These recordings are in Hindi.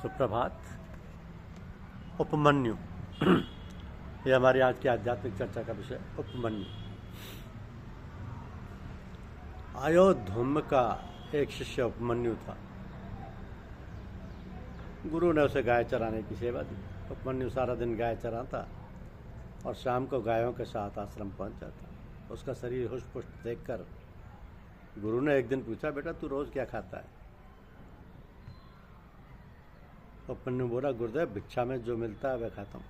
सुप्रभात। उपमन्यु ये हमारी आज की आध्यात्मिक चर्चा का विषय। उपमन्यु अयोध्या का एक शिष्य उपमन्यु था। गुरु ने उसे गाय चराने की सेवा दी। उपमन्यु सारा दिन गाय चराता और शाम को गायों के साथ आश्रम पहुंच जाता। उसका शरीर हुष्ट पुष्ट देखकर गुरु ने एक दिन पूछा, बेटा तू रोज क्या खाता है? उपमन्यु बोला, गुरुदेव भिक्षा में जो मिलता है वह खाता हूँ।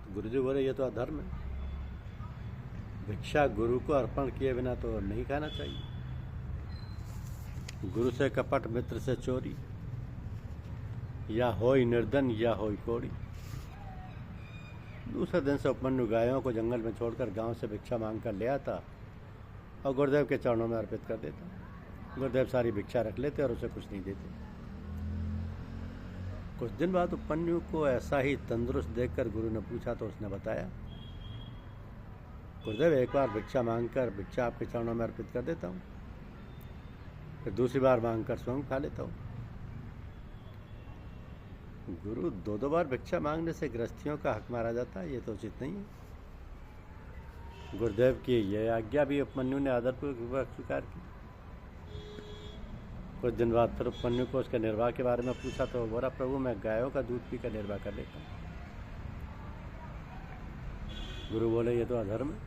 तो गुरुजी बोले, ये तो अधर्म है। भिक्षा गुरु को अर्पण किए बिना तो नहीं खाना चाहिए। गुरु से कपट, मित्र से चोरी, या होई निर्धन या होई कोड़ी। दूसरे दिन से उपमन्यु गायों को जंगल में छोड़कर गांव से भिक्षा मांग कर ले आता और गुरुदेव के चरणों में अर्पित कर देता। गुरुदेव सारी भिक्षा रख लेते और उसे कुछ नहीं देते। कुछ दिन बाद उपमन्यु को ऐसा ही तंदुरुस्त देखकर गुरु ने पूछा तो उसने बताया, गुरुदेव एक बार भिक्षा मांगकर भिक्षा आपके चरणों में अर्पित कर देता हूँ, फिर दूसरी बार मांगकर स्वयं खा लेता हूँ। गुरु दो बार भिक्षा मांगने से गृहस्थियों का हक मारा जाता है, ये तो उचित नहीं है। गुरुदेव की यह आज्ञा भी उपमन्यु ने आदरपूर्वक स्वीकार की। कुछ दिन बाद फिर उपमन्यु को उसके निर्वाह के बारे में पूछा तो बोला, प्रभु मैं गायों का दूध पीकर निर्वाह कर लेता हूँ। गुरु बोले, ये तो अधर्म है।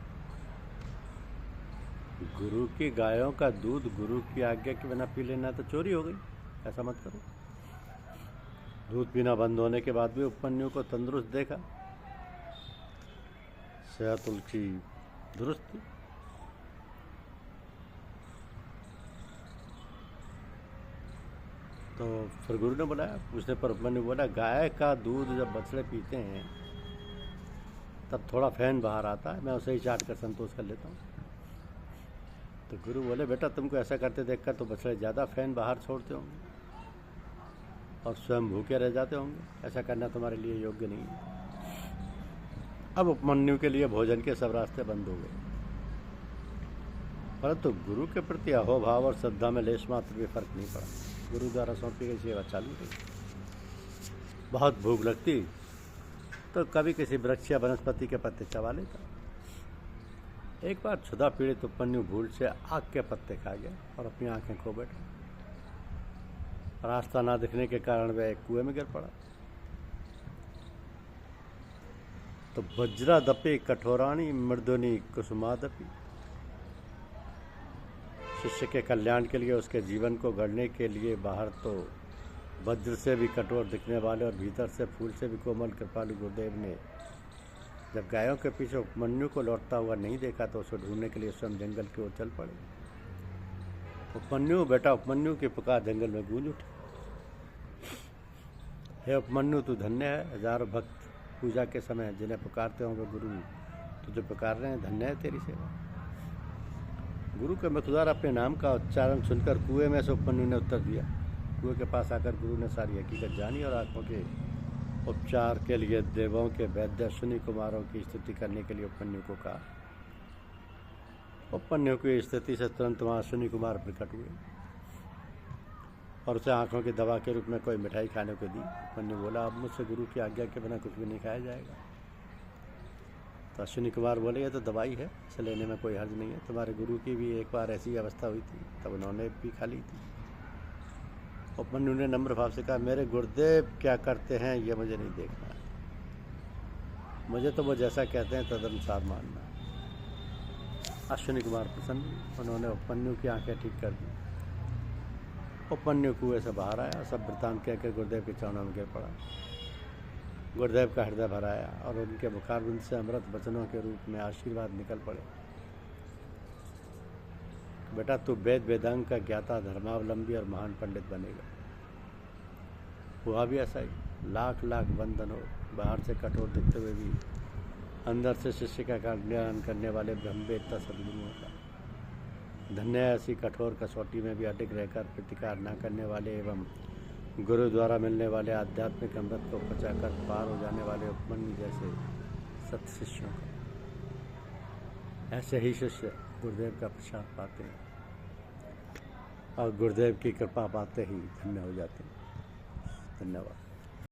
गुरु की गायों का दूध गुरु की आज्ञा के बिना पी लेना तो चोरी हो गई, ऐसा मत करो। दूध पीना बंद होने के बाद भी उपमन्यु को तंदुरुस्त देखा, सेहत उनकी दुरुस्त थी। तो फिर गुरु ने बुलाया। पूछने पर उपमन्यु बोला, गाय का दूध जब बछड़े पीते हैं तब थोड़ा फैन बाहर आता है, मैं उसे ही चाट कर संतोष कर लेता हूँ। तो गुरु बोले, बेटा तुमको ऐसा करते देखकर तो बछड़े ज़्यादा फैन बाहर छोड़ते होंगे और स्वयं भूखे रह जाते होंगे। ऐसा करना तुम्हारे लिए योग्य नहीं है। अब उपमन्यु के लिए भोजन के सब रास्ते बंद हो गए, परंतु गुरु के प्रति अहोभाव और श्रद्धा में लेश मात्र भी फर्क नहीं पड़ा। गुरु द्वारा सौंपी गई सेवा चालू रही। बहुत भूख लगती तो कभी किसी वृक्ष या वनस्पति के पत्ते चबा लेता। एक बार क्षुधा पीड़ित उपमन्यु भूल से आग के पत्ते खा गया और अपनी आंखें खो बैठा। रास्ता ना दिखने के कारण वह एक कुएं में गिर पड़ा। तो वज्रादपि कठोराणी मृदुनी कुसुमादपि। शिष्य के कल्याण के लिए, उसके जीवन को गढ़ने के लिए बाहर तो वज्र से भी कठोर दिखने वाले और भीतर से फूल से भी कोमल कृपालु गुरुदेव ने जब गायों के पीछे उपमन्यु को लौटता हुआ नहीं देखा तो उसे ढूंढने के लिए स्वयं जंगल की ओर चल पड़े। उपमन्यु बेटा उपमन्यु की पुकार जंगल में गूंज उठी। हे उपमन्यु तू धन्य है। हजारों भक्त पूजा के समय जिन्हें पुकारते होंगे गुरु तुझे पुकार रहे हैं, धन्य है तेरी सेवा। गुरु के मुख द्वारा अपने नाम का उच्चारण सुनकर कुएं में से उपमन्यु ने उत्तर दिया। कुएं के पास आकर गुरु ने सारी हकीकत जानी और आंखों के उपचार के लिए देवों के वैद्य अश्विनी कुमारों की स्तुति करने के लिए उपमन्यु को कहा। उपमन्यु की स्थिति से तुरंत वहाँ अश्विनी कुमार प्रकट हुए और उसे आंखों की दवा के रूप में कोई मिठाई खाने को दी। उपमन्यु बोला, अब मुझसे गुरु की आज्ञा के बिना कुछ भी नहीं खाया जाएगा। तो अश्विनी कुमार बोले, ये तो दवाई है, इसे लेने में कोई हर्ज नहीं है। तुम्हारे गुरु की भी एक बार ऐसी अवस्था हुई थी, तब उन्होंने भी खा ली थी। उपमन्यु ने नम्र भाव से कहा, मेरे गुरुदेव क्या करते हैं ये मुझे नहीं देखना है, मुझे तो वो जैसा कहते हैं तदनुसार मानना है। अश्विनी कुमार प्रसन्न, उन्होंने उपमन्यु की आंखें ठीक कर दी। उपमन्यु कुएं से बाहर आया, सब वृतांत कहकर गुरुदेव के चरणों में गिर पड़ा। गुरुदेव का हृदय भराया और उनके मुखारबिंद से अमृत वचनों के रूप में आशीर्वाद निकल पड़े। बेटा तू वेद वेदांग का ज्ञाता, धर्मावलंबी और महान पंडित बनेगा। हुआ भी ऐसा ही। लाख लाख वंदन हो। बाहर से कठोर दिखते हुए भी अंदर से शिष्य का कल्याण करने वाले ब्रह्मवेत्ता सद्गुरुओं का। धन्य ऐसी कठोर कसौटी में भी अडिग रहकर प्रतिकार न करने वाले एवं गुरु द्वारा मिलने वाले आध्यात्मिक अमृत को पचाकर पार हो जाने वाले उपमन्यु जैसे सत शिष्यों का। ऐसे ही शिष्य गुरुदेव का प्रसाद पाते हैं। और गुरुदेव की कृपा पाते ही धन्य हो जाते हैं। धन्यवाद।